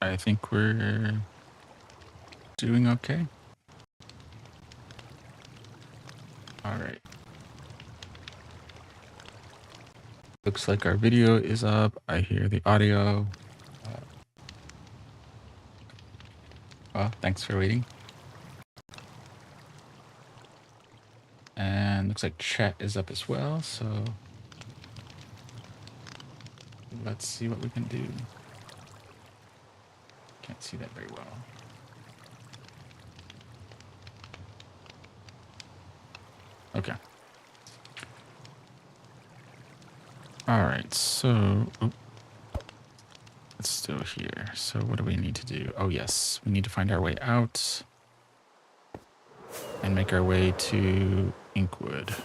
I think we're doing okay. All right. Looks like our video is up. I hear the audio. Well, thanks for waiting. And looks like chat is up as well. So let's see what we can do. Can't see that very well. Okay. All right. So it's still here. So what do we need to do? Oh, yes. We need to find our way out and make our way to Inkwood.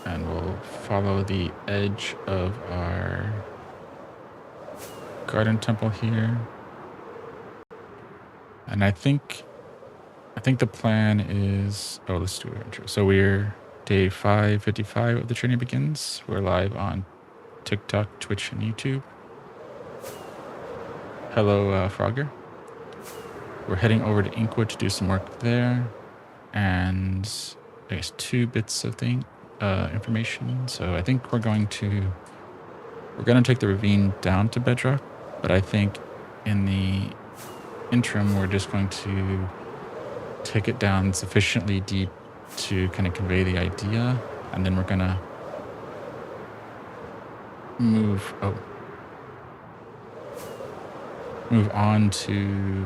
And we'll follow the edge of our garden temple here. And I think the plan is, let's do an intro. So we're day 555 of the training begins. We're live on TikTok, Twitch, and YouTube. Hello, Frogger. We're heading over to Inkwood to do some work there. And I guess 2 bits of information. So I think we're going to take the ravine down to bedrock, but I think in the interim we're just going to take it down sufficiently deep to kind of convey the idea, and then we're gonna move on to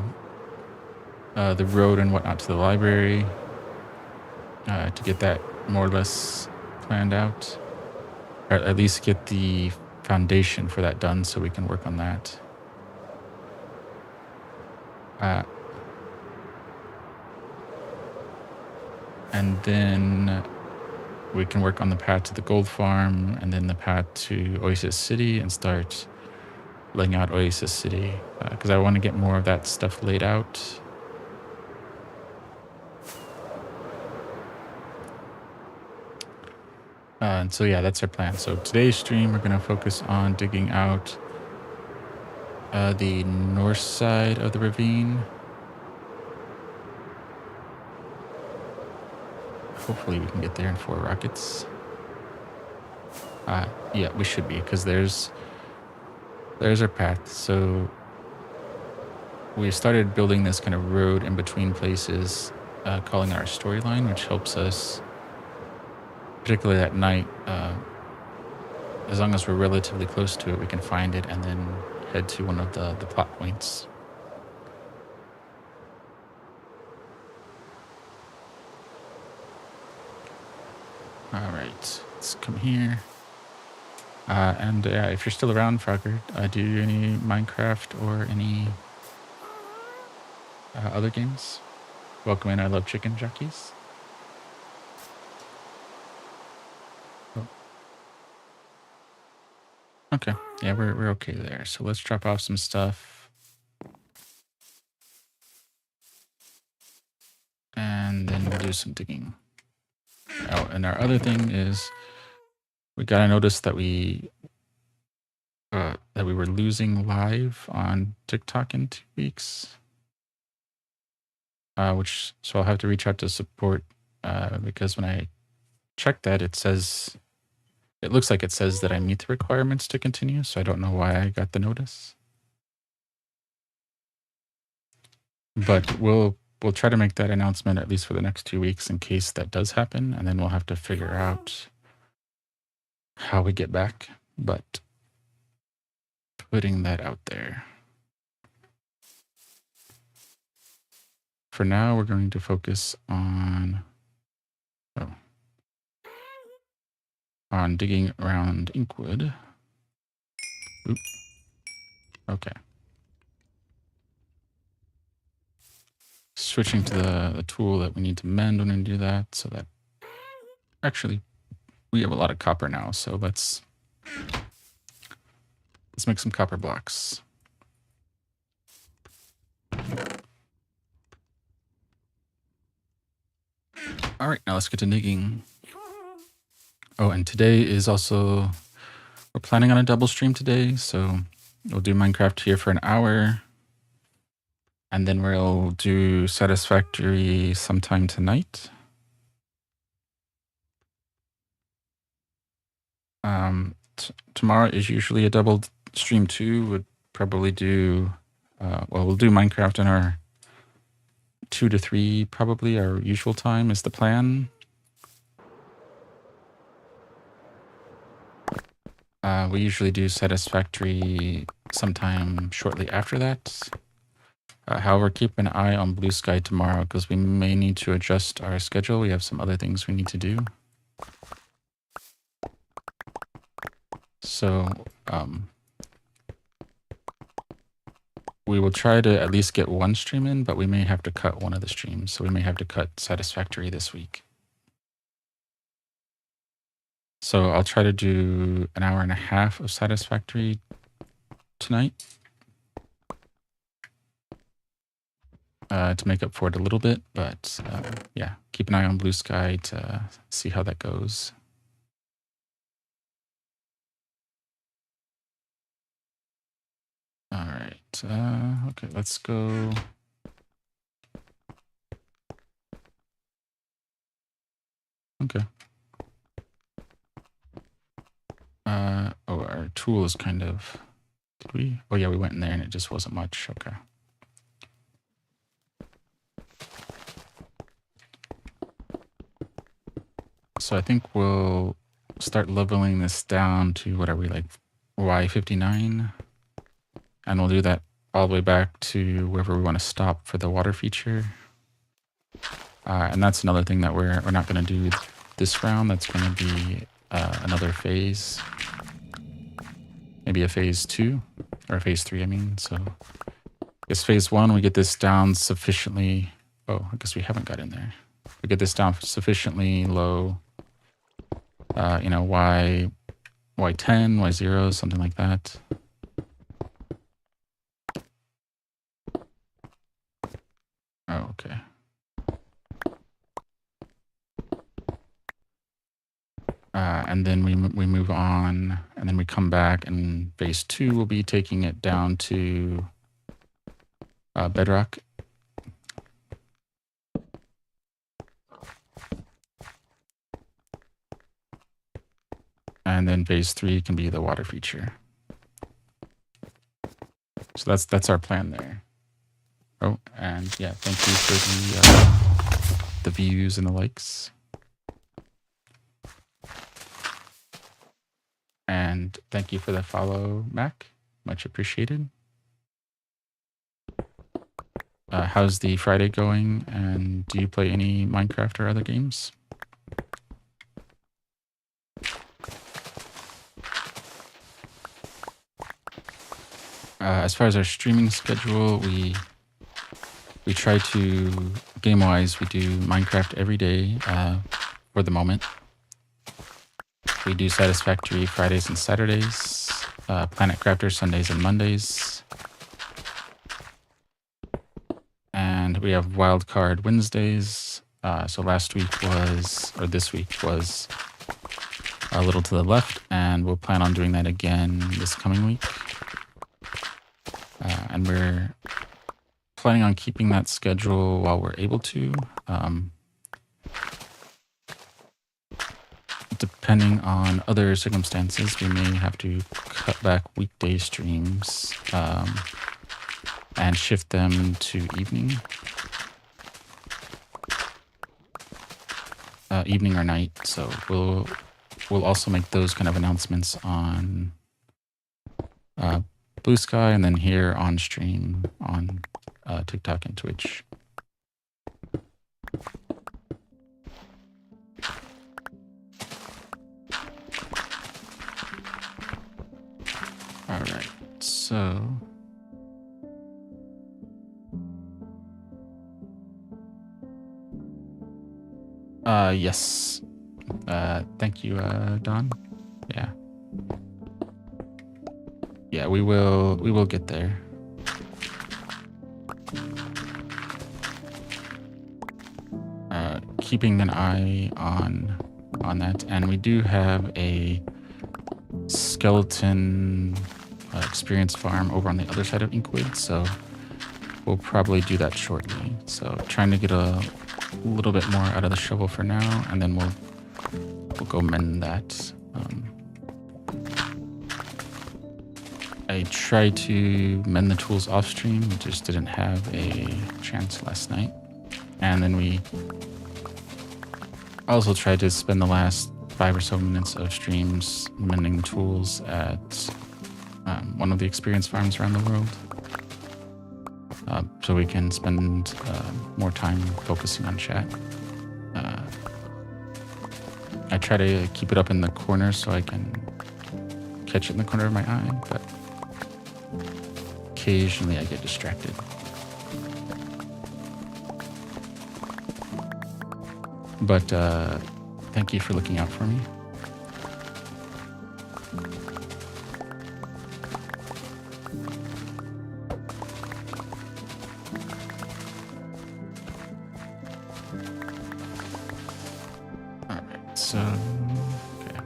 the road and whatnot to the library to get that more or less planned out, or at least get the foundation for that done so we can work on that. And then we can work on the path to the gold farm and then the path to Oasis City and start laying out Oasis City because I want to get more of that stuff laid out. And so, yeah, that's our plan. So today's stream, we're going to focus on digging out the north side of the ravine. Hopefully we can get there in 4 rockets. Yeah, we should be, because there's our path. So we started building this kind of road in between places, calling it our storyline, which helps us, particularly at night. As long as we're relatively close to it, we can find it and then head to one of the plot points. All right, let's come here. And if you're still around, Frogger, do you do any Minecraft or any other games? Welcome in, I love chicken jockeys. Oh. Okay, yeah, we're okay there. So let's drop off some stuff. And then we'll do some digging. Oh, and our other thing is we got to notice that we were losing live on TikTok in 2 weeks. So I'll have to reach out to support because when I checked that, it looks like it says that I meet the requirements to continue. So I don't know why I got the notice. But we'll try to make that announcement at least for the next 2 weeks in case that does happen, and then we'll have to figure out how we get back. But putting that out there. For now, we're going to focus on digging around Inkwood. Oop. Okay. Switching to the tool that we need to mend when we do that, so that actually we have a lot of copper now, so let's make some copper blocks. All right, now let's get to digging. Oh, and today is also, we're planning on a double stream today, so we'll do Minecraft here for an hour, and then we'll do Satisfactory sometime tonight. Tomorrow is usually a double stream too. Would probably do, well, we'll do Minecraft in our 2 to 3, probably our usual time is the plan. We usually do Satisfactory sometime shortly after that. However, keep an eye on Blue Sky tomorrow because we may need to adjust our schedule. We have some other things we need to do. So we will try to at least get one stream in, but we may have to cut one of the streams. So we may have to cut Satisfactory this week. So I'll try to do an hour and a half of Satisfactory tonight to make up for it a little bit. But yeah, keep an eye on Blue Sky to see how that goes. All right. Okay, let's go. Okay. Oh, our tool is kind of, did we? Oh yeah, we went in there and it just wasn't much. Okay. So I think we'll start leveling this down to, what are we, like Y59? And we'll do that all the way back to wherever we want to stop for the water feature. And that's another thing that we're not going to do this round. That's going to be another phase. Maybe a phase 2 or phase 3, I mean. So it's phase 1. We get this down sufficiently. Oh, I guess we haven't got in there. We get this down sufficiently low. You know, Y10, Y0, something like that. Oh, okay. And then we move on, and then we come back, and phase 2 will be taking it down to bedrock. And then phase 3 can be the water feature. So that's our plan there. Oh, and yeah, thank you for the views and the likes. And thank you for the follow, Mac. Much appreciated. How's the Friday going? And do you play any Minecraft or other games? As far as our streaming schedule, we try to, game-wise, we do Minecraft every day for the moment. We do Satisfactory Fridays and Saturdays, Planet Crafter Sundays and Mondays. And we have Wildcard Wednesdays. So last week was, or this week was a little to the left, and we'll plan on doing that again this coming week. And we're planning on keeping that schedule while we're able to. Depending on other circumstances, we may have to cut back weekday streams and shift them to evening or night. So we'll also make those kind of announcements on Blue Sky and then here on stream on TikTok and Twitch. All right, so yes. Thank you, Don. Yeah. Yeah, we will get there. Keeping an eye on on that. And we do have a skeleton experience farm over on the other side of Inkwood, so we'll probably do that shortly. So trying to get a little bit more out of the shovel for now, and then we'll go mend that. I tried to mend the tools off stream, we just didn't have a chance last night. And then we also tried to spend the last 5 or so minutes of streams mending the tools at one of the experience farms around the world. So we can spend more time focusing on chat. I try to keep it up in the corner so I can catch it in the corner of my eye, but occasionally I get distracted. But thank you for looking out for me. Alright, so okay.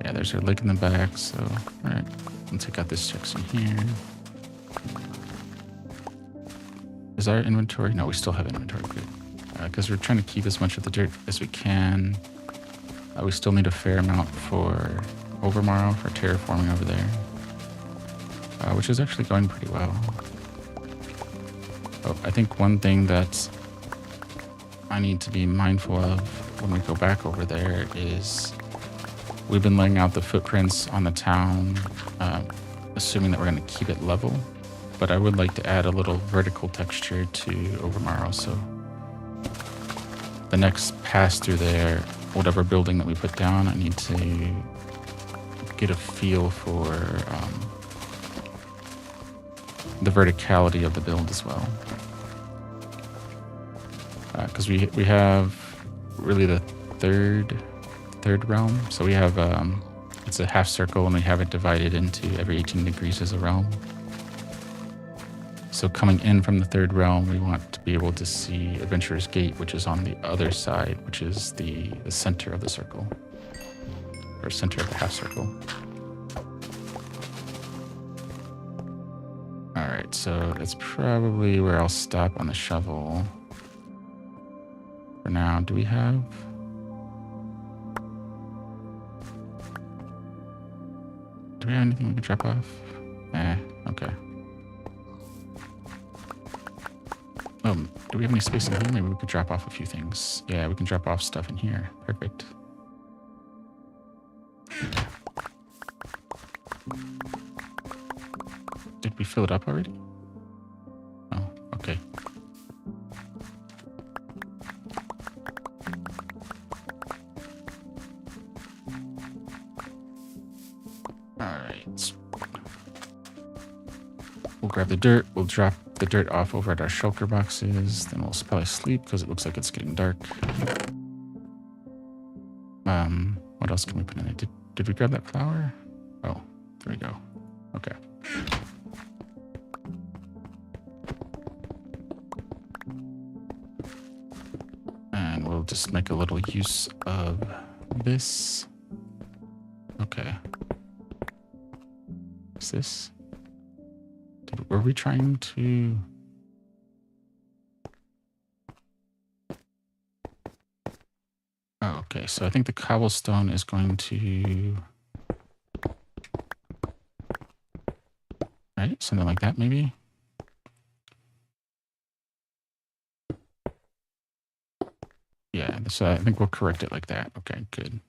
Yeah, there's our lake in the back, so alright. Let's take out this section here. Is our inventory? No, we still have inventory. Good. Because we're trying to keep as much of the dirt as we can. We still need a fair amount for Overmorrow, for terraforming over there. Which is actually going pretty well. Oh, I think one thing that I need to be mindful of when we go back over there is we've been laying out the footprints on the town, assuming that we're going to keep it level. But I would like to add a little vertical texture to Overmorrow, so the next pass through there, whatever building that we put down, I need to get a feel for the verticality of the build as well. Because we have really the third realm, so we have it's a half circle and we have it divided into every 18 degrees as a realm. So coming in from the third realm, we want to be able to see Adventurer's Gate, which is on the other side, which is the center of the circle, or center of the half circle. All right, so that's probably where I'll stop on the shovel for now. Do we have? Do we have anything we can drop off? Okay. Oh, do we have any space in here? Maybe we could drop off a few things. Yeah, we can drop off stuff in here. Perfect. Did we fill it up already? Oh, okay. Alright. We'll grab the dirt. We'll drop the dirt off over at our shulker boxes. Then we'll probably sleep because it looks like it's getting dark. What else can we put in there? Did we grab that flower? Oh, there we go. Okay. And we'll just make a little use of this. Okay. What's this? Were we trying to... Oh, okay, so I think the cobblestone is going to... Right? Something like that, maybe? Yeah, so I think we'll correct it like that. Okay, good.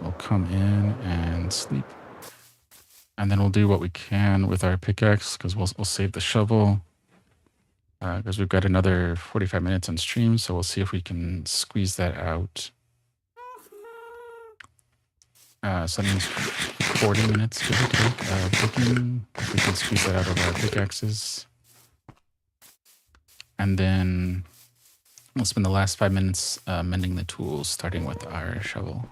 We'll come in and sleep. And then we'll do what we can with our pickaxe, because we'll save the shovel. Because we've got another 45 minutes on stream, so we'll see if we can squeeze that out. So that means 40 minutes, give or take, cooking. If we can squeeze that out of our pickaxes. And then we'll spend the last 5 minutes mending the tools, starting with our shovel.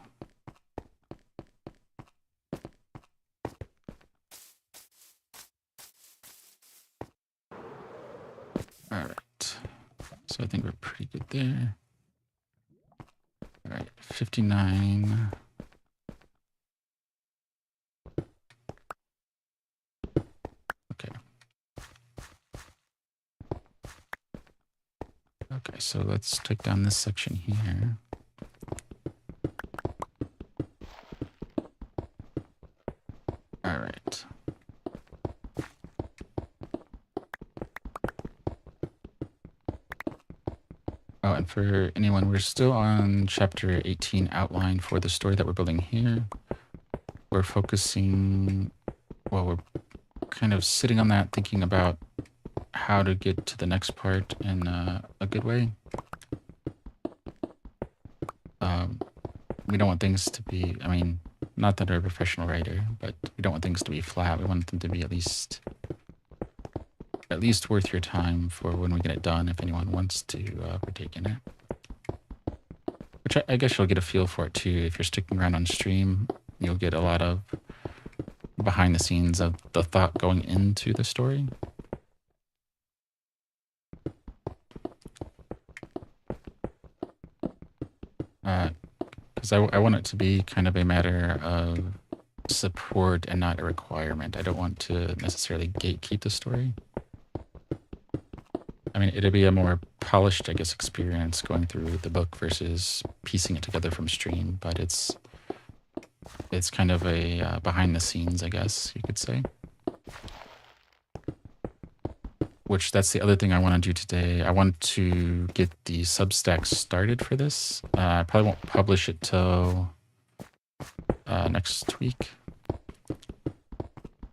59. Okay. Okay, so let's take down this section here. All right. Oh, and for anyone, we're still on chapter 18 outline for the story that we're building here. We're focusing, well, we're kind of sitting on that, thinking about how to get to the next part in a good way. We don't want things to be, I mean, not that I'm a professional writer, but we don't want things to be flat. We want them to be at least worth your time for when we get it done, if anyone wants to partake in it. Which I guess you'll get a feel for it too. If you're sticking around on stream, you'll get a lot of behind the scenes of the thought going into the story. Because I want it to be kind of a matter of support and not a requirement. I don't want to necessarily gatekeep the story. I mean, it'll be a more polished, I guess, experience going through the book versus piecing it together from stream, but it's kind of a behind the scenes, I guess you could say. Which that's the other thing I want to do today. I want to get the Substack started for this. I probably won't publish it till next week.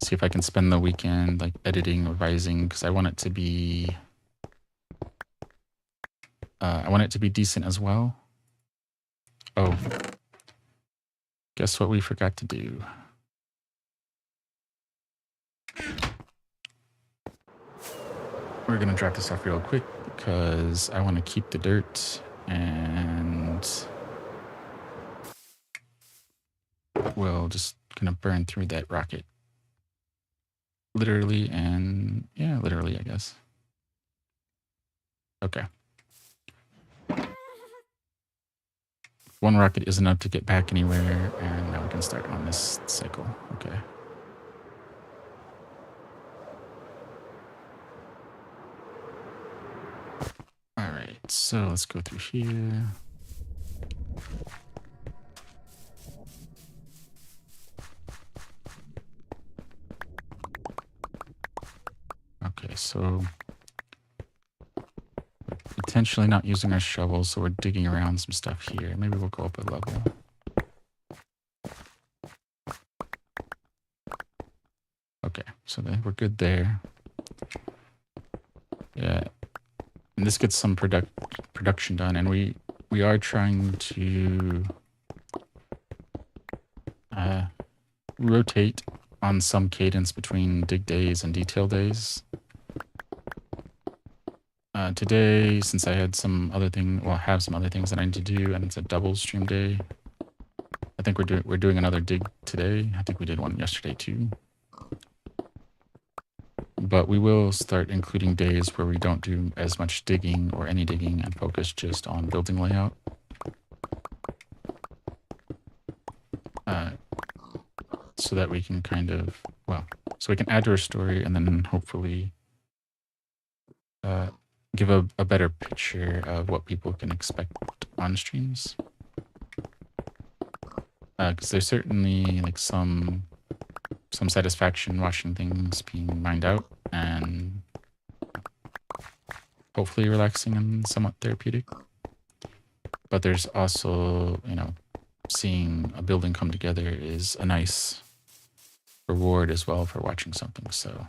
See if I can spend the weekend like editing, revising, because I want it to be decent as well. Oh, guess what we forgot to do? We're gonna drop this off real quick because I want to keep the dirt, and we'll just gonna burn through that rocket. Literally, and yeah, literally, I guess. Okay. One rocket is enough to get back anywhere, and now we can start on this cycle. Okay. All right, so let's go through here. Okay, so intentionally not using our shovels, so we're digging around some stuff here. Maybe we'll go up a level. Okay, so then we're good there. Yeah, and this gets some production done, and we are trying to rotate on some cadence between dig days and detail days. Today, since I had some other have some other things that I need to do, and it's a double stream day. I think we're doing another dig today. I think we did one yesterday too. But we will start including days where we don't do as much digging or any digging and focus just on building layout. So that we can kind of, so we can add to our story and then hopefully give a better picture of what people can expect on streams. Because there's certainly like some satisfaction watching things being mined out, and hopefully relaxing and somewhat therapeutic. But there's also, seeing a building come together is a nice reward as well for watching something. So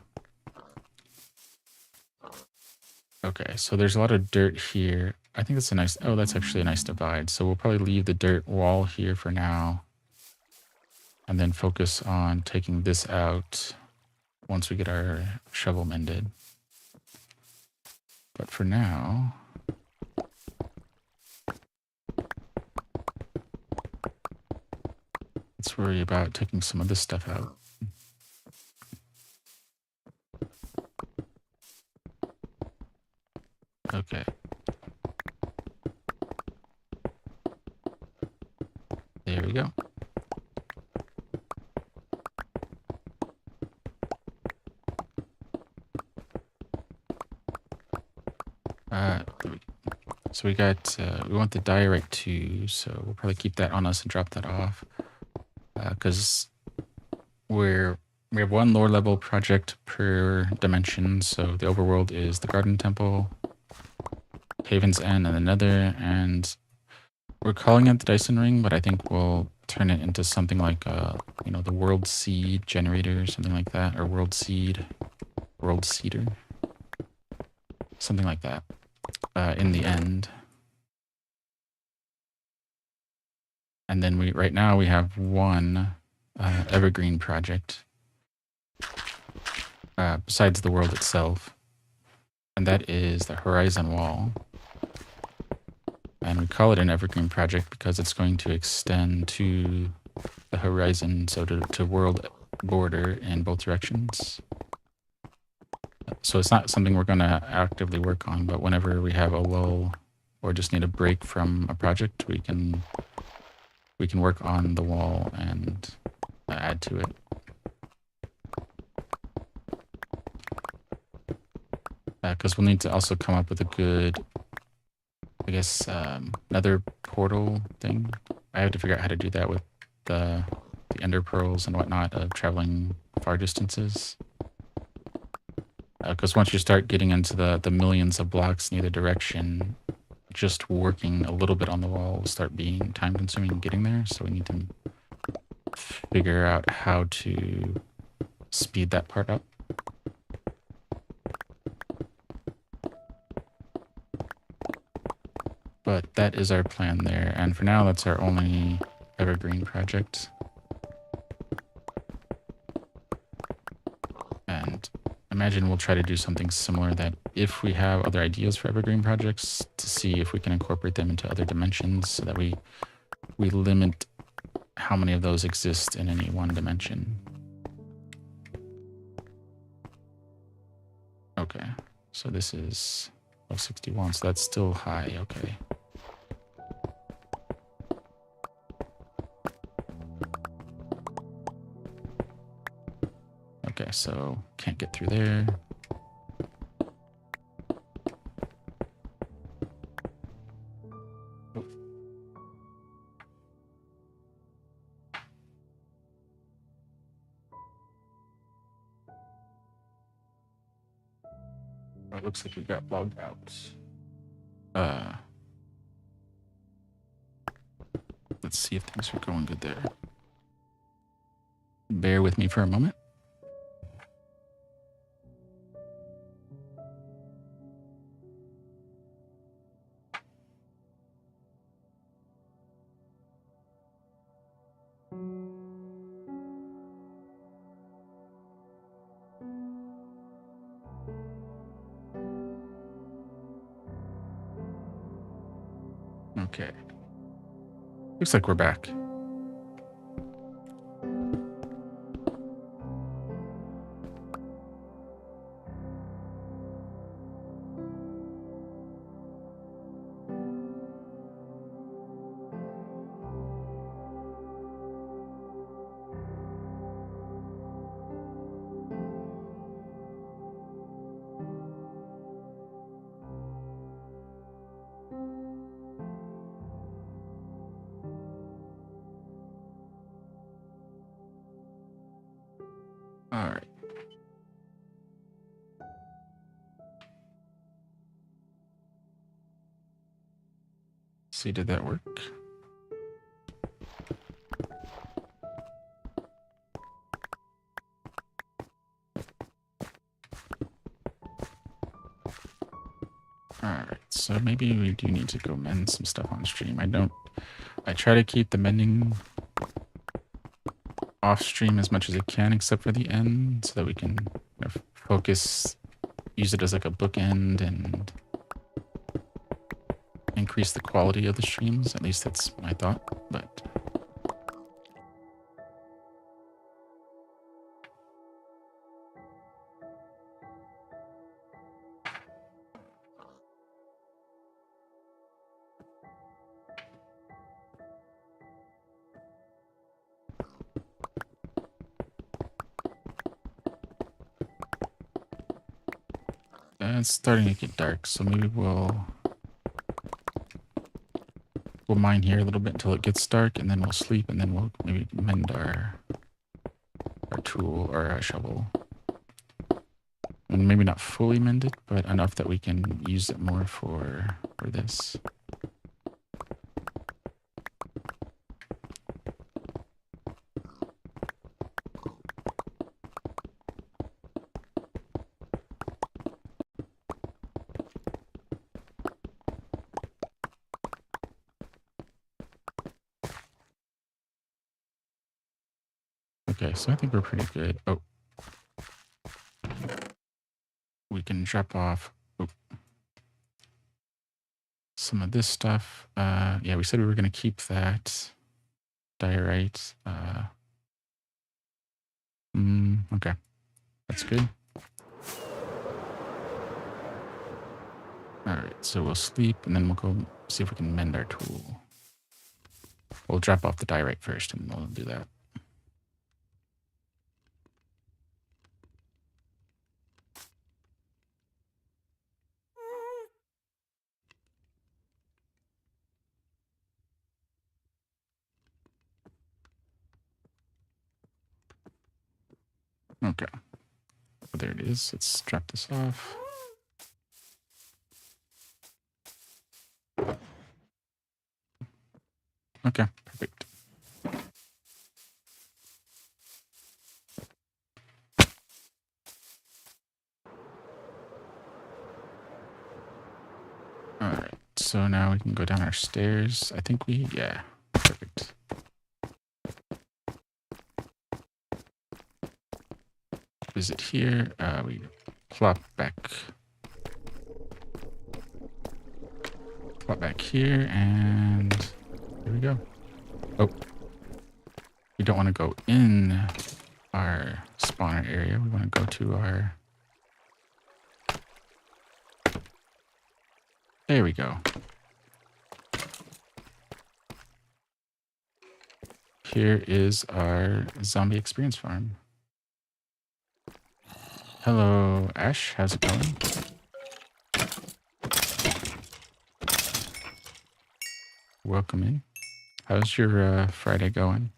okay, so there's a lot of dirt here. I think that's that's actually a nice divide. So we'll probably leave the dirt wall here for now, and then focus on taking this out once we get our shovel mended. But for now, let's worry about taking some of this stuff out. Okay. There we go. So we got, we want the diorite 2, so we'll probably keep that on us and drop that off. Because we have one lower level project per dimension, so the overworld is the Garden Temple, Haven's End, and another, and we're calling it the Dyson Ring, but I think we'll turn it into something like, you know, the World Seed Generator or something like that, or World Seeder, something like that, in the end. And then right now we have one evergreen project besides the world itself, and that is the Horizon Wall. And we call it an evergreen project because it's going to extend to the horizon, so to world border in both directions. So it's not something we're going to actively work on, but whenever we have a lull or just need a break from a project, we can work on the wall and add to it. Because we'll need to also come up with a good, I guess, another portal thing. I have to figure out how to do that with the ender pearls and whatnot of traveling far distances. Because once you start getting into the millions of blocks in either direction, just working a little bit on the wall will start being time consuming and getting there. So we need to figure out how to speed that part up. But that is our plan there, and for now that's our only evergreen project. And imagine we'll try to do something similar, that if we have other ideas for evergreen projects, to see if we can incorporate them into other dimensions so that we limit how many of those exist in any one dimension. Okay, so this is 61, so that's still high, okay. Okay, so can't get through there. Oh. It looks like we got logged out. Let's see if things are going good there. Bear with me for a moment. Okay. Looks like we're back. All right. See, did that work? Alright, so maybe we do need to go mend some stuff on stream. I try to keep the mending off stream as much as I can, except for the end, so that we can focus, use it as like a bookend and increase the quality of the streams. At least that's my thought, but It's starting to get dark, so maybe we'll mine here a little bit until it gets dark, and then we'll sleep, and then we'll maybe mend our tool or our shovel. And maybe not fully mend it, but enough that we can use it more for this. Okay, so I think we're pretty good. Oh. We can drop off some of this stuff. Yeah, we said we were going to keep that diorite. Okay, that's good. All right, so we'll sleep, and then we'll go see if we can mend our tool. We'll drop off the diorite first, and we'll do that. Okay. Oh, there it is. Let's drop this off. Okay, perfect. All right, so now we can go down our stairs. I think yeah, perfect. Visit here. We plop back here, and here we go. Oh, we don't want to go in our spawner area. We want to go to our... There we go. Here is our zombie experience farm. Hello, Ash. How's it going? Welcome in. How's your Friday going?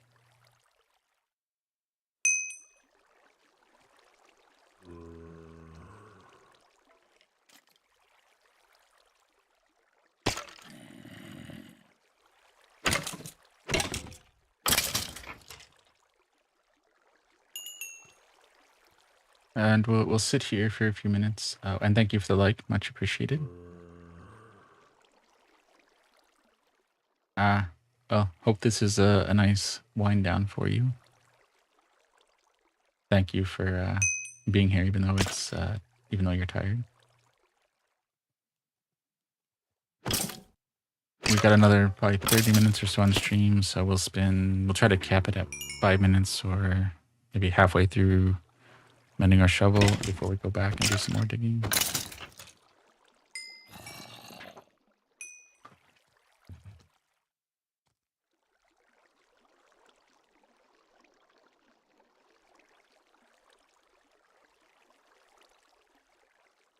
And we'll sit here for a few minutes. And thank you for the like, much appreciated. Well, hope this is a nice wind down for you. Thank you for being here, even though you're tired. We've got another probably 30 minutes or so on stream, so we'll try to cap it at 5 minutes or maybe halfway through mending our shovel before we go back and do some more digging.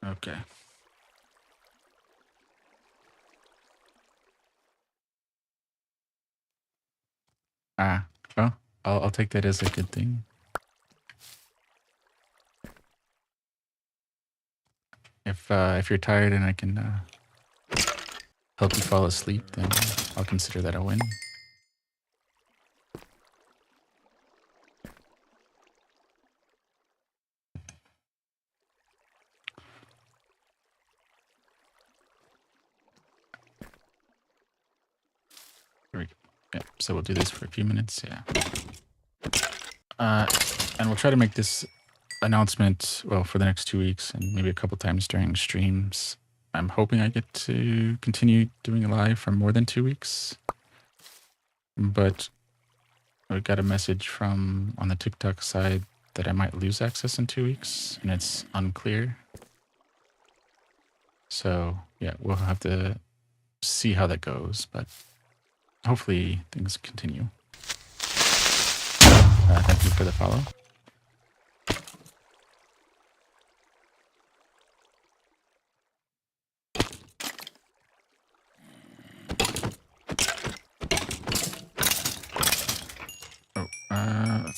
Okay. Well, I'll take that as a good thing. If you're tired and I can help you fall asleep, then I'll consider that a win. Here we go. Yeah, so we'll do this for a few minutes, yeah. And we'll try to make this announcement, well, for the next 2 weeks and maybe a couple times during streams. I'm hoping I get to continue doing it live for more than 2 weeks. But I got a message from on the TikTok side that I might lose access in 2 weeks, and it's unclear. So, yeah, we'll have to see how that goes, but hopefully things continue. Thank you for the follow.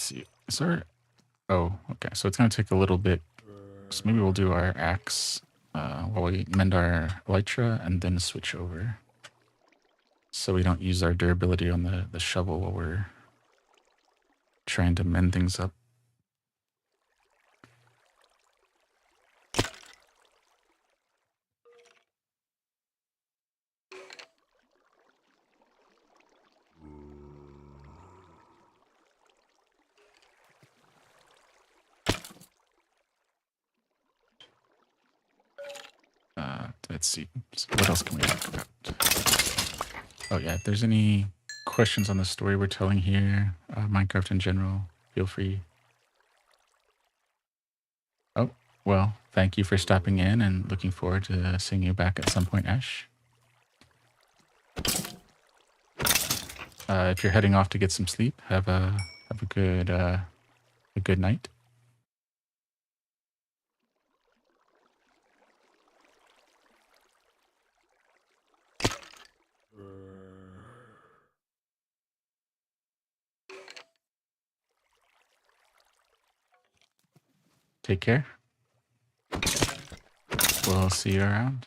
see. Is there... Oh, okay. So it's going to take a little bit. So maybe we'll do our axe while we mend our elytra and then switch over. So we don't use our durability on the shovel while we're trying to mend things up. Let's see. What else can we talk about? Oh yeah, if there's any questions on the story we're telling here, Minecraft in general, feel free. Oh, well, thank you for stopping in and looking forward to seeing you back at some point, Ash. If you're heading off to get some sleep, have a good night. Take care. We'll see you around.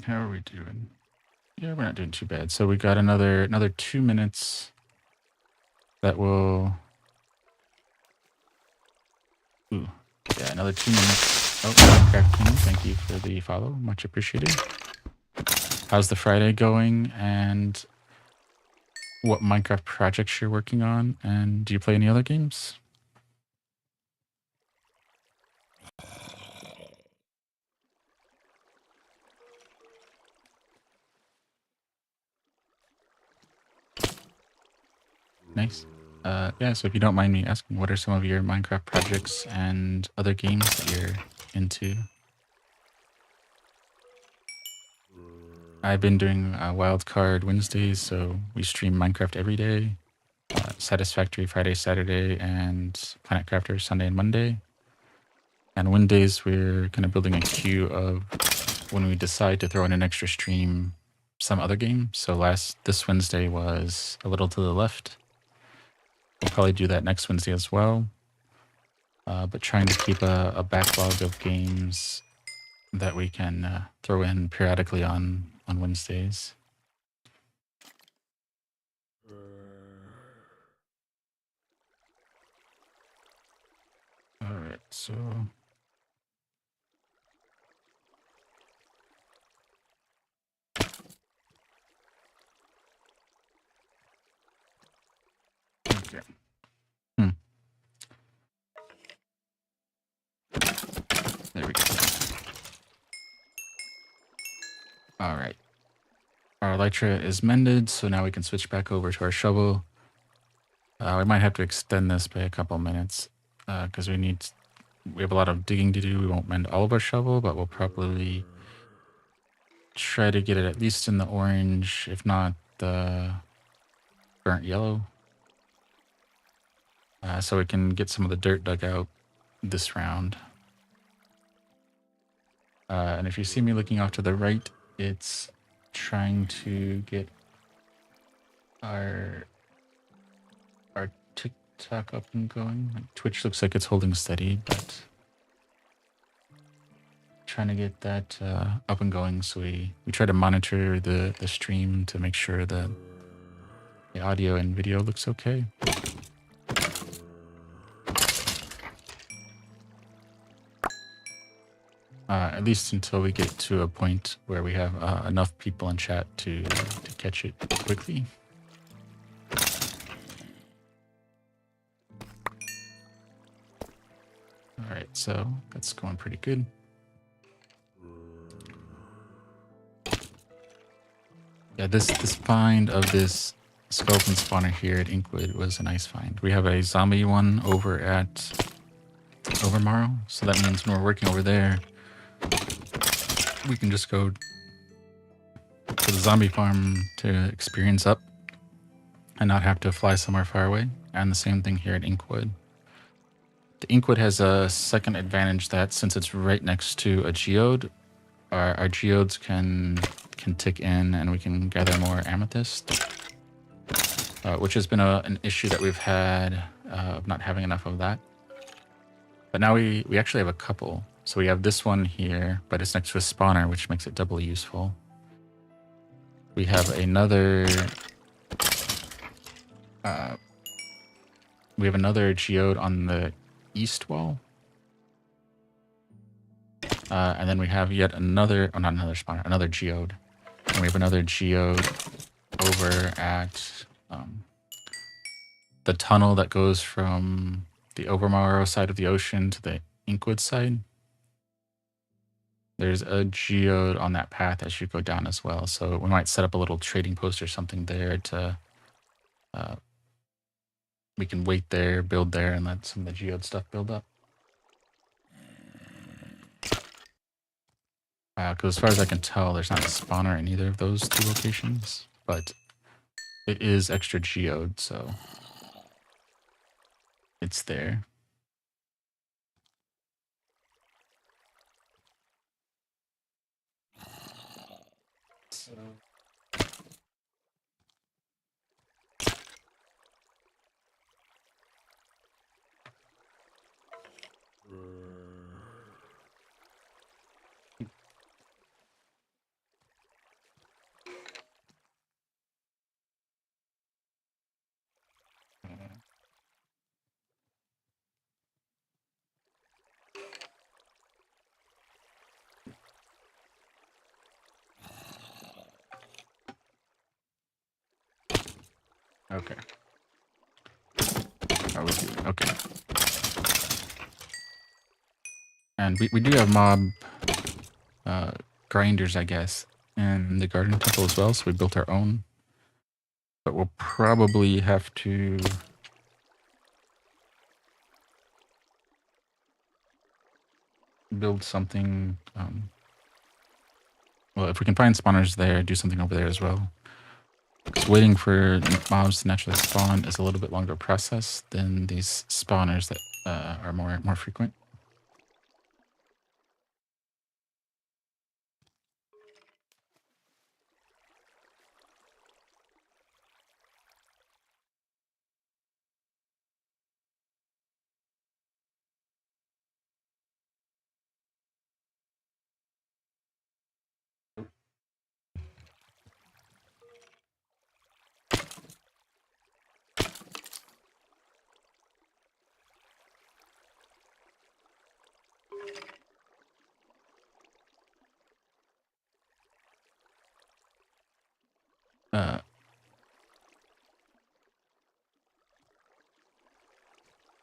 How are we doing? Yeah, we're not doing too bad. So we got another 2 minutes that will... Ooh, yeah, another 2 minutes. Oh, Minecraft King, thank you for the follow. Much appreciated. How's the Friday going? And what Minecraft projects you're working on? And do you play any other games? Nice. Yeah, so if you don't mind me asking, what are some of your Minecraft projects and other games that you're into? I've been doing Wildcard Wednesdays, so we stream Minecraft every day. Satisfactory Friday, Saturday, and Planet Crafter Sunday and Monday. And Wednesdays, we're kind of building a queue of when we decide to throw in an extra stream, some other game. So this Wednesday was A Little to the Left. We'll probably do that next Wednesday as well. But trying to keep a backlog of games that we can throw in periodically on Wednesdays. All right, so... Okay. There we go. All right. Our elytra is mended, so now we can switch back over to our shovel. We might have to extend this by a couple minutes because we have a lot of digging to do. We won't mend all of our shovel, but we'll probably try to get it at least in the orange, if not the burnt yellow. So we can get some of the dirt dug out this round. And if you see me looking off to the right, it's trying to get our TikTok up and going. Like Twitch looks like it's holding steady, but trying to get that up and going. So we try to monitor the stream to make sure that the audio and video looks okay. At least until we get to a point where we have enough people in chat to catch it quickly. All right, so that's going pretty good. Yeah, this find of this skeleton spawner here at Inkwood was a nice find. We have a zombie one over at Overmorrow, so that means when we're working over there, we can just go to the zombie farm to experience up and not have to fly somewhere far away. And the same thing here at Inkwood. The Inkwood has a second advantage that since it's right next to a geode, our geodes can tick in and we can gather more amethyst, which has been an issue that we've had of not having enough of that. But now we actually have a couple. So we have this one here, but it's next to a spawner, which makes it doubly useful. We have another geode on the east wall. And then we have yet another, oh, not another spawner, another geode. And we have another geode over at the tunnel that goes from the Overmorrow side of the ocean to the Inkwood side. There's a geode on that path as you go down as well. So we might set up a little trading post or something there to, we can wait there, build there, and let some of the geode stuff build up. Because as far as I can tell, there's not a spawner in either of those two locations, but it is extra geode, so it's there. So. Okay. How we do? Okay. And we do have mob grinders, I guess, in the garden temple as well, so we built our own. But we'll probably have to build something. Well, if we can find spawners there, do something over there as well. Because waiting for mobs to naturally spawn is a little bit longer process than these spawners that are more frequent.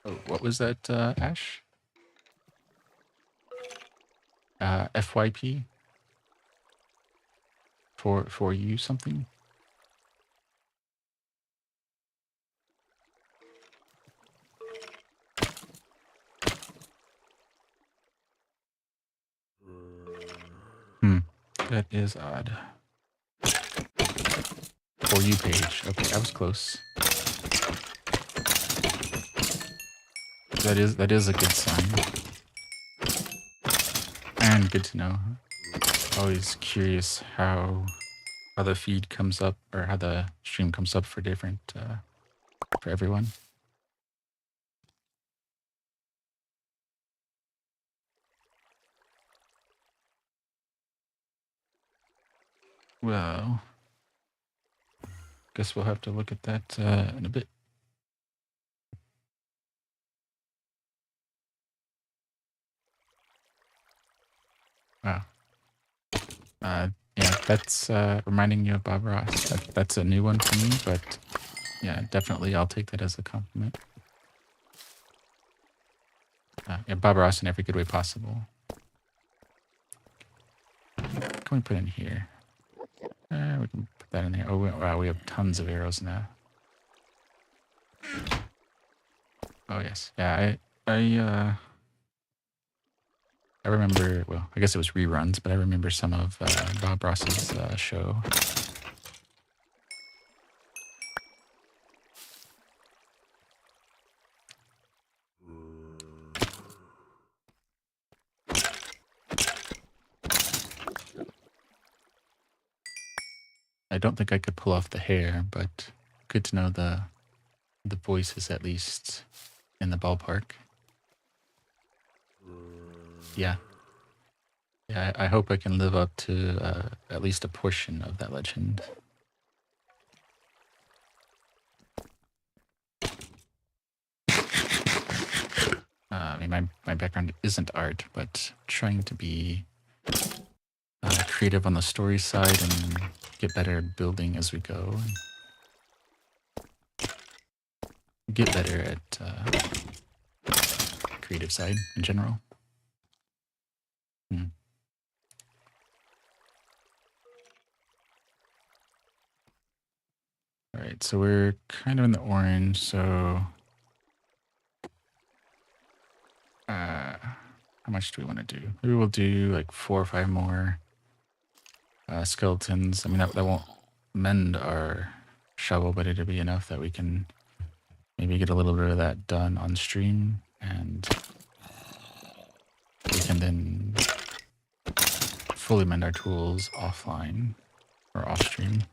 Oh, what was that, Ash? FYP? For you something? That is odd. For you page. Okay, I was close. That is a good sign. And good to know. Always curious how the feed comes up, or how the stream comes up for different for everyone. Well, guess we'll have to look at that in a bit. Wow. Yeah, that's reminding you of Bob Ross. That's a new one for me, but yeah, definitely I'll take that as a compliment. Yeah, Bob Ross in every good way possible. What can we put in here? We can put that in there. Oh, wow, we have tons of arrows now. Oh yes, yeah. I remember. Well, I guess it was reruns, but I remember some of Bob Ross's show. don't think I could pull off the hair, but good to know the voice is at least in the ballpark. Yeah. Yeah, I hope I can live up to at least a portion of that legend. I mean, my background isn't art, but trying to be creative on the story side and get better at building as we go. And get better at creative side in general. All right, so we're kind of in the orange, so how much do we want to do? Maybe we'll do like 4 or 5 more skeletons. I mean, that won't mend our shovel, but it'll be enough that we can maybe get a little bit of that done on stream, and we can then fully mend our tools offline or off stream.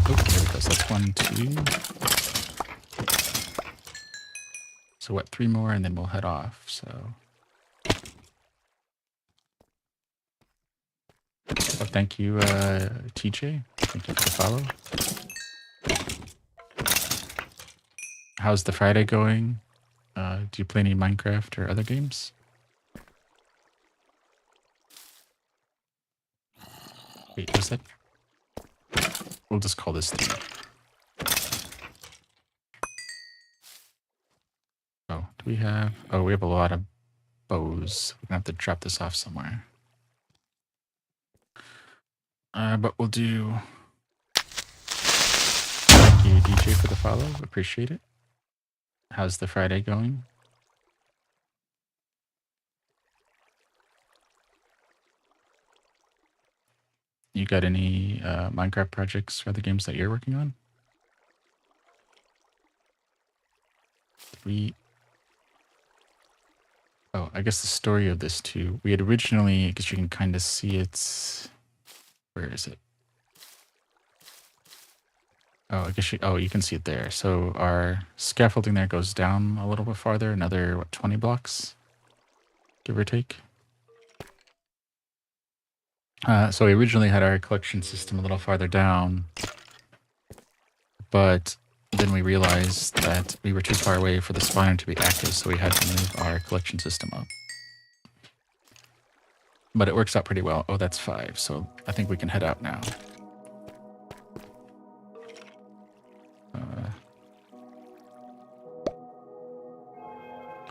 Oh, there it goes. That's 1, 2. So what, 3 more, and then we'll head off. So, well, thank you, TJ. Thank you for the follow. How's the Friday going? Do you play any Minecraft or other games? Wait, what's that? We'll just call this 3. Oh, do we have... Oh, we have a lot of bows. We're gonna have to drop this off somewhere. But we'll do... Thank you, DJ, for the follow. Appreciate it. How's the Friday going? You got any Minecraft projects or other games that you're working on? 3. Oh, I guess the story of this too. We had originally, I guess you can kind of see it. Where is it? Oh, I guess you can see it there. So our scaffolding there goes down a little bit farther, another, what, 20 blocks? Give or take. So we originally had our collection system a little farther down, but then we realized that we were too far away for the spawner to be active, so we had to move our collection system up. But it works out pretty well. Oh, that's 5, so I think we can head out now.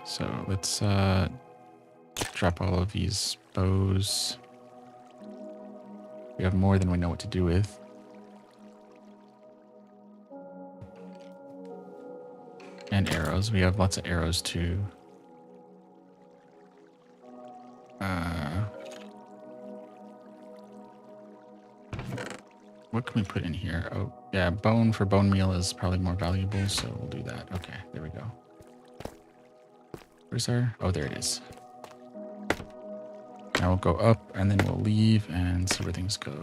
So let's drop all of these bows. We have more than we know what to do with. And arrows. We have lots of arrows too. What can we put in here? Oh, yeah, bone for bone meal is probably more valuable, so we'll do that. Okay, there we go. Where's our... Oh, there it is. Now we'll go up, and then we'll leave and see where things go.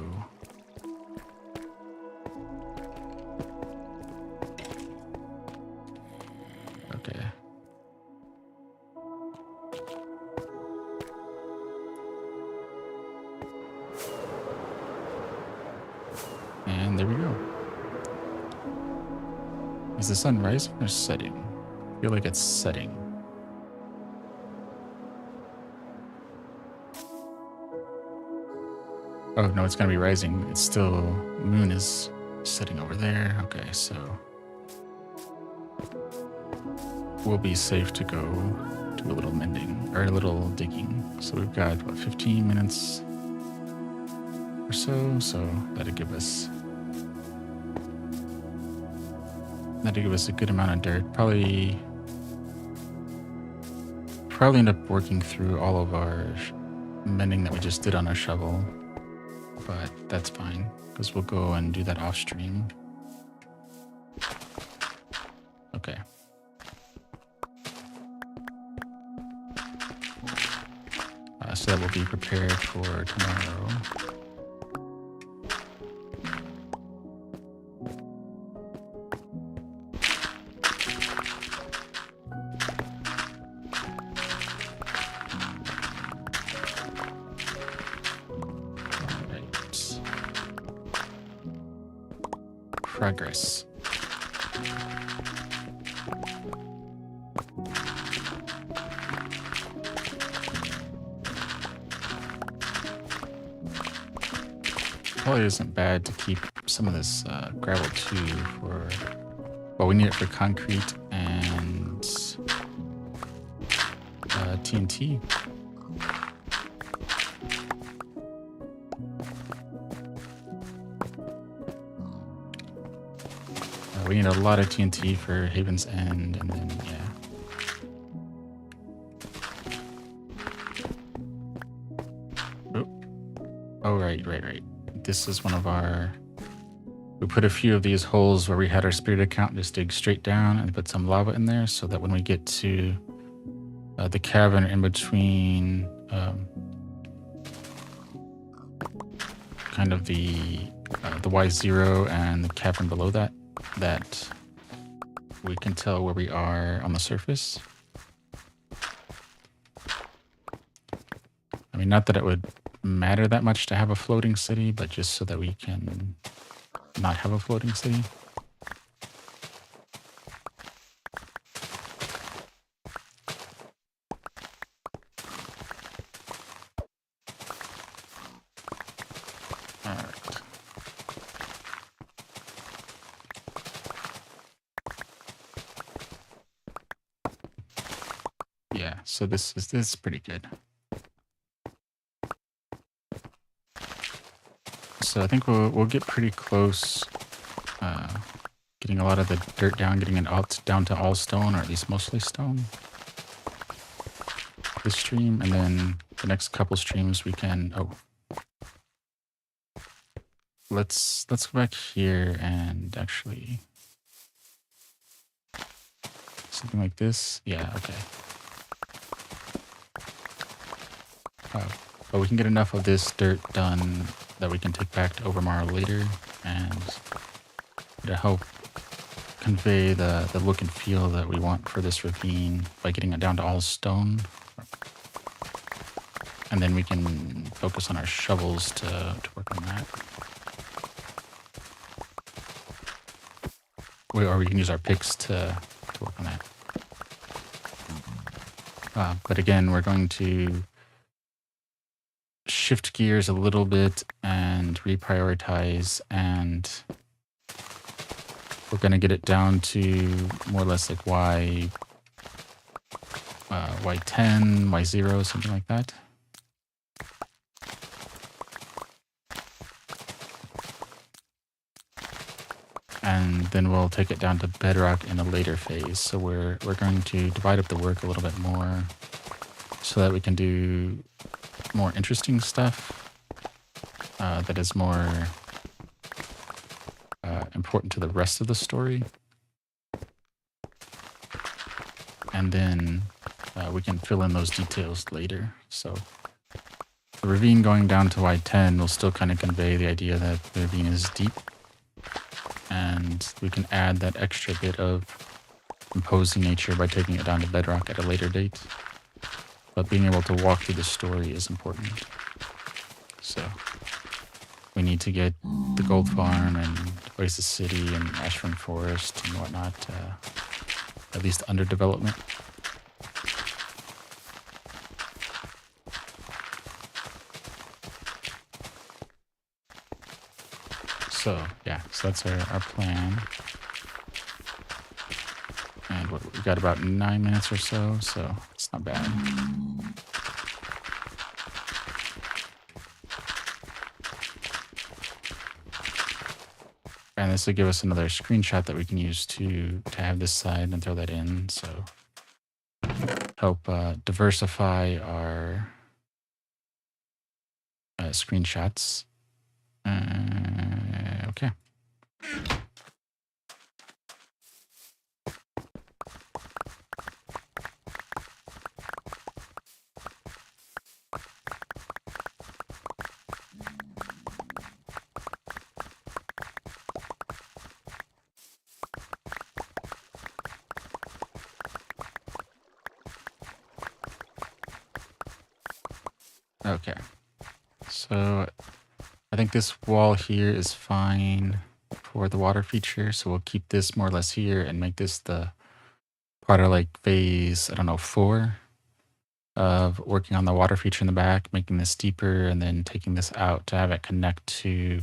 Okay. And there we go. Is the sun rising or setting? I feel like it's setting. Oh, no, it's going to be rising. It's still... Moon is setting over there. Okay, so... We'll be safe to go do a little mending, or a little digging. So we've got, what, 15 minutes? or so. So that'll give us a good amount of dirt. Probably end up working through all of our mending that we just did on our shovel, but that's fine because we'll go and do that off stream. Okay. So that we'll be prepared for tomorrow. Progress. Probably isn't bad to keep some of this gravel too for, well, we need it for concrete and TNT. We need a lot of TNT for Haven's End, and then, yeah. Oh, right. This is one of our... We put a few of these holes where we had our spirit account just dig straight down and put some lava in there so that when we get to the cavern in between kind of the Y0 and the cavern below that we can tell where we are on the surface. I mean, not that it would matter that much to have a floating city, but just so that we can not have a floating city. Yeah, so this is pretty good. So I think we'll get pretty close, getting a lot of the dirt down, getting it out down to all stone, or at least mostly stone. This stream, and then the next couple streams we can. Oh, let's go back here and actually something like this. Yeah, okay. But we can get enough of this dirt done that we can take back to Overmorrow later, and to help convey the look and feel that we want for this ravine by getting it down to all stone. And then we can focus on our shovels to work on that. Or we can use our picks to work on that. But again, we're going to shift gears a little bit and reprioritize, and we're going to get it down to more or less like Y10, Y0, something like that. And then we'll take it down to bedrock in a later phase. So we're going to divide up the work a little bit more so that we can do more interesting stuff that is more important to the rest of the story. And then we can fill in those details later. So the ravine going down to Y10 will still kind of convey the idea that the ravine is deep. And we can add that extra bit of imposing nature by taking it down to bedrock at a later date. But being able to walk through the story is important. So we need to get the gold farm and Oasis City and Ashford Forest and whatnot, at least under development. So yeah, so that's our plan. And we got about 9 minutes or so it's not bad. this will give us another screenshot that we can use to have this side and throw that in. So help diversify our screenshots. Okay. Okay. So I think this wall here is fine for the water feature. So we'll keep this more or less here and make this the part of like phase, I don't know, 4 of working on the water feature in the back, making this deeper, and then taking this out to have it connect to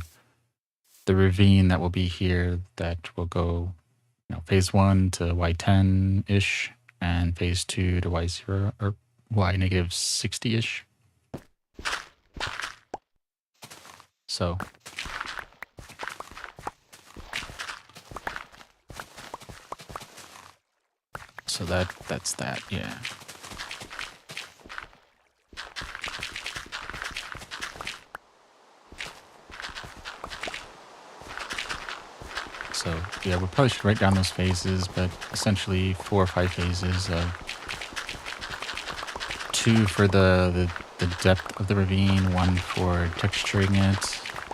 the ravine that will be here that will go, phase 1 to Y10-ish and phase 2 to Y0 or Y negative 60-ish. So that's that, yeah. So yeah, we probably should write down those phases, but essentially 4 or 5 phases of 2 for the depth of the ravine, 1 for texturing it,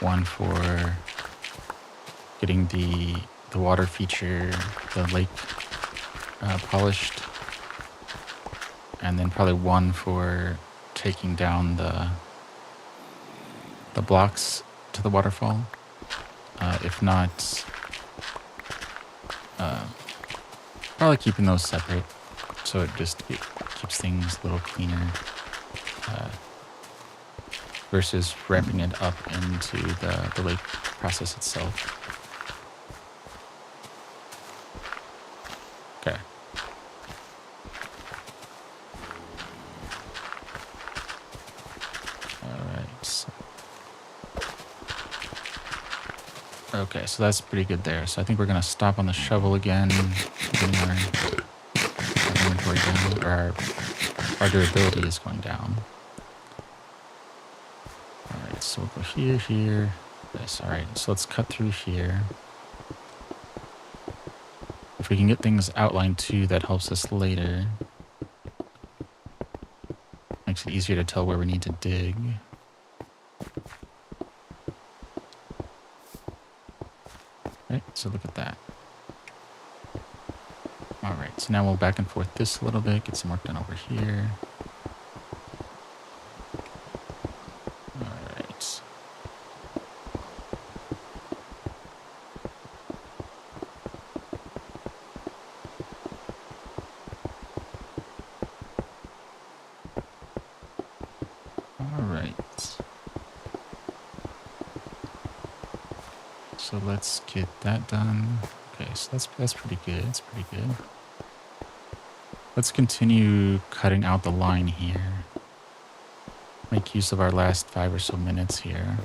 1 for getting the water feature, the lake polished, and then probably 1 for taking down the blocks to the waterfall. If not, probably keeping those separate, so it just keeps things a little cleaner versus ramping it up into the lake process itself. Okay. Okay, so that's pretty good there. So I think we're going to stop on the shovel again, getting our inventory down, or our durability is going down. Alright, so we'll go here, here, this. Alright, so let's cut through here. If we can get things outlined too, that helps us later. Makes it easier to tell where we need to dig. Right, so look at that. Alright, so now we'll back and forth this a little bit, get some work done over here. Alright. Alright. So let's get that done. Okay, so that's pretty good. It's pretty good. Let's continue cutting out the line here. Make use of our last 5 or so minutes here.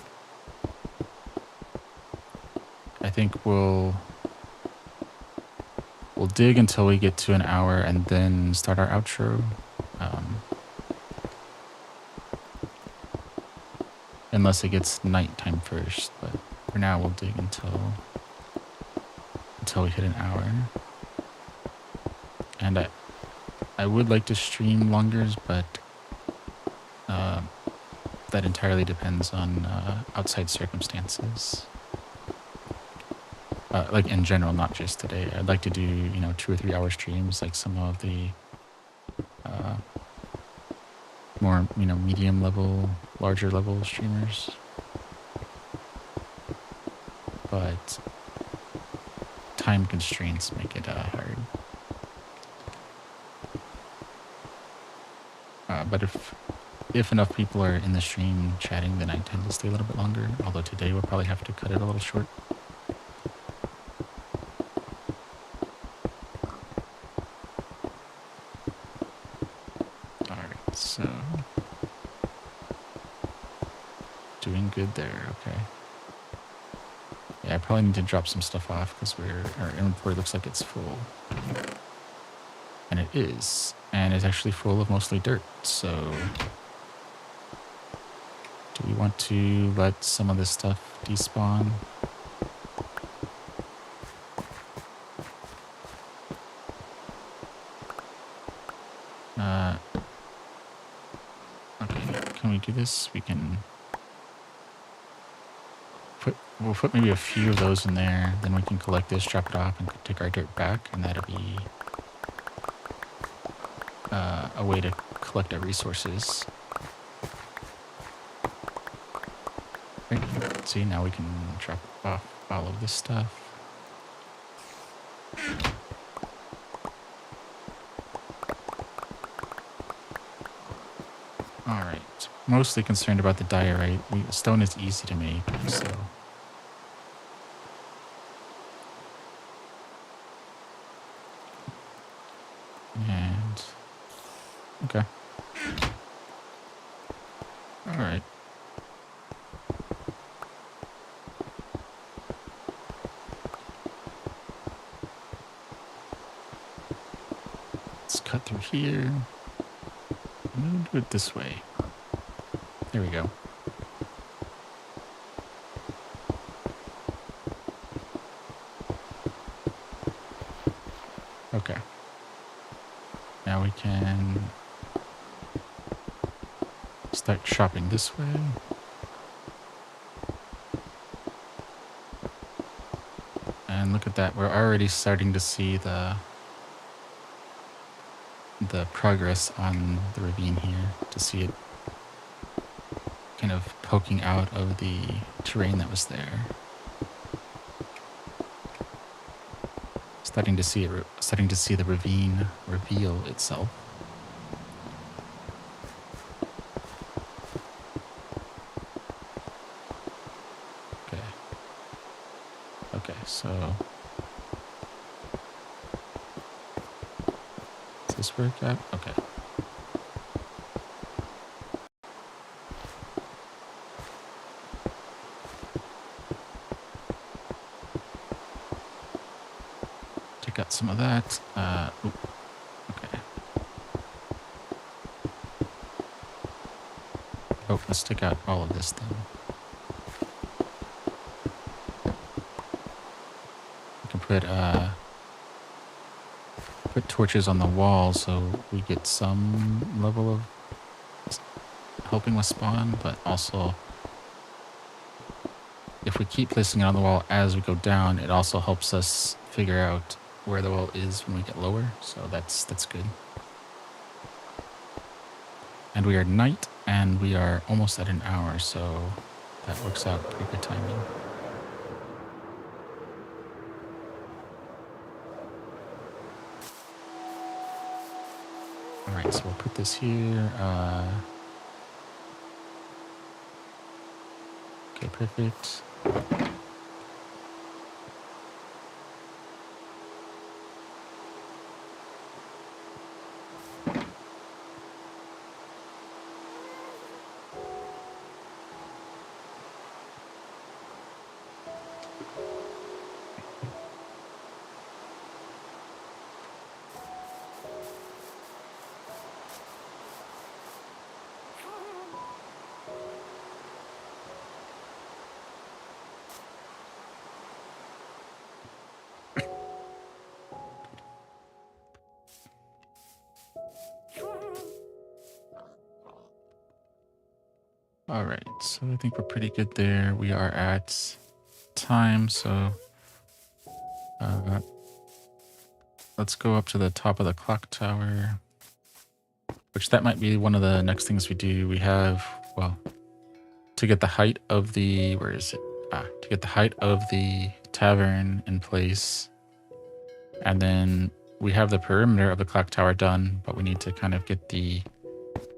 I think we'll dig until we get to an hour and then start our outro. Unless it gets nighttime first, but for now we'll dig until we hit an hour. And I would like to stream longer, but that entirely depends on outside circumstances. Like in general, not just today. I'd like to do 2 or 3 hour streams, like some of the more medium level, larger level streamers. But time constraints make it hard. But if enough people are in the stream chatting, then I tend to stay a little bit longer. Although today we'll probably have to cut it a little short. Alright, so doing good there, okay. Yeah, I probably need to drop some stuff off because our inventory looks like it's full. And it is. And it's actually full of mostly dirt. So do we want to let some of this stuff despawn? Okay, can we do this? We can we'll put maybe a few of those in there, then we can collect this, drop it off, and take our dirt back, and that'll be a way to collect our resources. Okay, see, now we can drop off all of this stuff. Alright, mostly concerned about the diorite. Stone is easy to make, so... And... okay. Alright. Let's cut through here. We'll do it this way. There we go. Okay. Now we can start chopping this way. And look at that, we're already starting to see the progress on the ravine here, to see it kind of poking out of the terrain that was there. Starting to see the ravine reveal itself. Okay. Okay, so does this work out? Okay. Take out some of that. Okay. Oh, let's take out all of this then. We can put torches on the wall so we get some level of helping with spawn, but also if we keep placing it on the wall as we go down, it also helps us figure out where the wall is when we get lower, so that's good. And we are night, and we are almost at an hour, so that works out pretty good timing. Alright, so we'll put this here. Okay, perfect. All right, so I think we're pretty good there. We are at time, so let's go up to the top of the clock tower, which that might be one of the next things we do. We have, well, to get the height of the, where is it? To get the height of the tavern in place, and then we have the perimeter of the clock tower done, but we need to kind of get the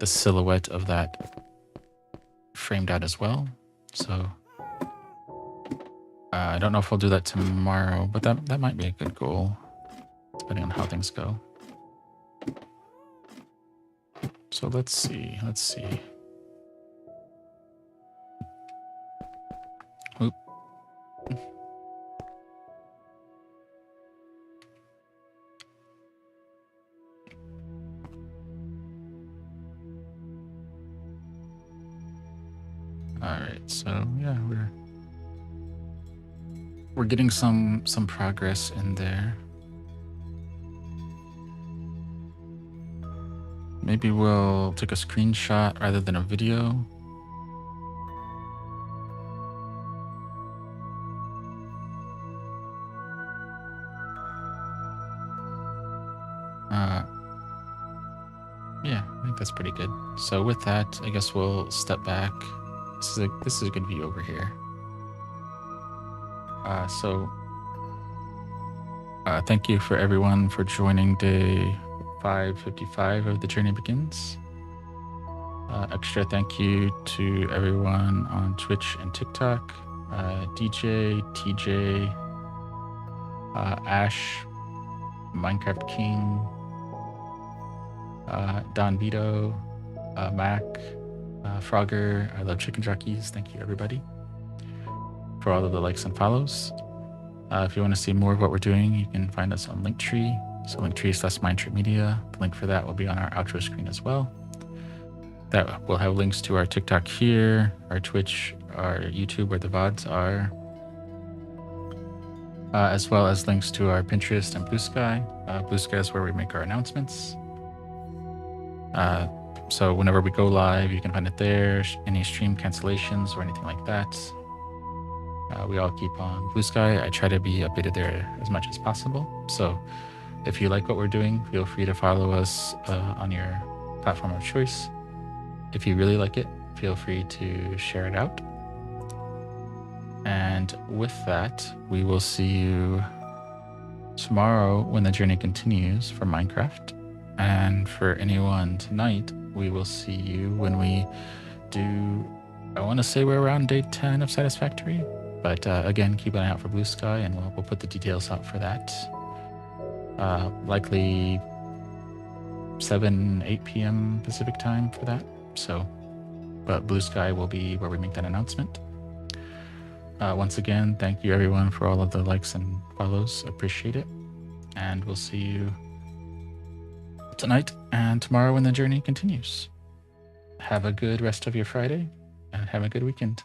silhouette of that framed out as well. So I don't know if we'll do that tomorrow, but that might be a good goal, depending on how things go. So let's see. Oop. right, so yeah, we're getting some progress in there. Maybe we'll take a screenshot rather than a video. Yeah, I think that's pretty good. So with that, I guess we'll step back. This is a good view over here. Thank you for everyone for joining day 555 of The Journey Begins. Extra thank you to everyone on Twitch and TikTok, DJ, TJ, Ash, Minecraft King, Don Vito, Mac, Frogger, I Love Chicken Jockeys. Thank you, everybody, for all of the likes and follows. If you want to see more of what we're doing, you can find us on Linktree. So Linktree/Mindtree Media. The link for that will be on our outro screen as well. That will have links to our TikTok here, our Twitch, our YouTube, where the VODs are, as well as links to our Pinterest and Blue Sky. Blue Sky is where we make our announcements. So whenever we go live, you can find it there. Any stream cancellations or anything like that, we all keep on Blue Sky. I try to be updated there as much as possible. So if you like what we're doing, feel free to follow us on your platform of choice. If you really like it, feel free to share it out. And with that, we will see you tomorrow when the journey continues for Minecraft. And for anyone tonight, we will see you when we do, I want to say we're around day 10 of Satisfactory. But again, keep an eye out for Blue Sky, and we'll put the details out for that. Likely 7, 8 p.m. Pacific time for that. So, but Blue Sky will be where we make that announcement. Once again, thank you everyone for all of the likes and follows. Appreciate it. And we'll see you tonight and tomorrow when the journey continues. Have a good rest of your Friday and have a good weekend.